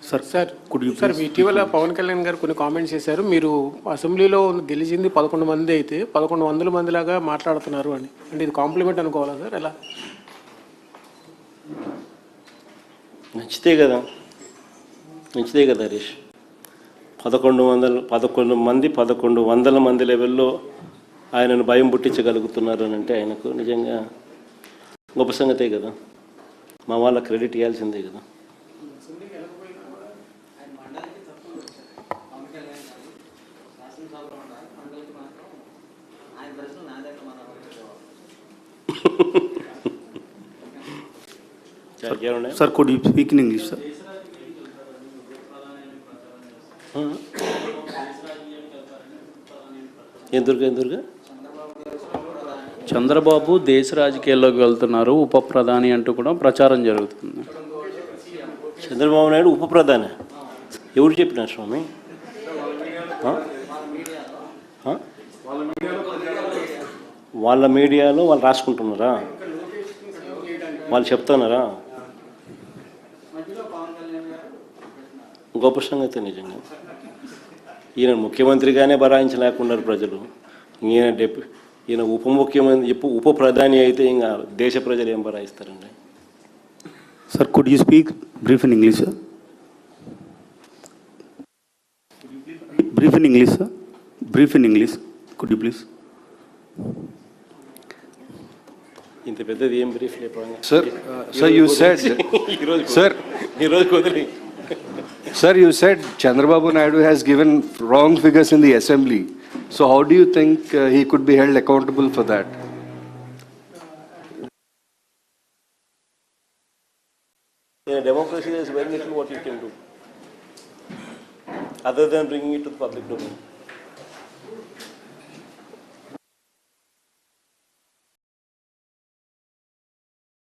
Sir ఇటీవల పవన్ కళ్యాణ్ గారు కొన్ని కామెంట్స్ చేశారు. మీరు అసెంబ్లీలో గెలిచింది 11 మంది అయితే 1100 మందిలాగా మాట్లాడుతున్నారు అని. అంటే ఇది కాంప్లిమెంట్ అనుకోవాలా సార్? ఎలా? నచ్చితే కదా హరీష్. 1100 మంది లెవెల్లో ఆయనను భయం పుట్టించగలుగుతున్నారు అని అంటే ఆయనకు నిజంగా గొప్ప సంగతే కదా. మా వాళ్ళ క్రెడిట్ ఇవ్వాల్సిందే కదా. Sir, could you speak in English, sir? ఎందుకు చంద్రబాబు దేశ రాజకీయాల్లోకి వెళ్తున్నారు, ఉప ప్రధాని అంటూ కూడా ప్రచారం జరుగుతుంది. చంద్రబాబు నాయుడు ఉప ప్రధాని ఎవరు చెప్పినారు స్వామి? వాళ్ళ మీడియాలో వాళ్ళు రాసుకుంటున్నారా? వాళ్ళు చెప్తున్నారా? గొప్ప సంగతి నిజంగా. ఈయన ముఖ్యమంత్రిగానే భరాయించలేకున్నారు ప్రజలు. ఈయన ఉప ప్రధాని అయితే ఇంకా దేశ ప్రజలు ఏం భరాయిస్తారండి? Sir, could you speak brief in English, sir? Brief in English, sir. Brief in English. Could you please? ఇంత పెద్దది ఏం brief లేపంగా. Sir, you said, Sir, you said Chandrababu Naidu has given wrong figures in the assembly. So how do you think he could be held accountable for that? In a democracy, there is very little what you can do other than bringing it to the public domain.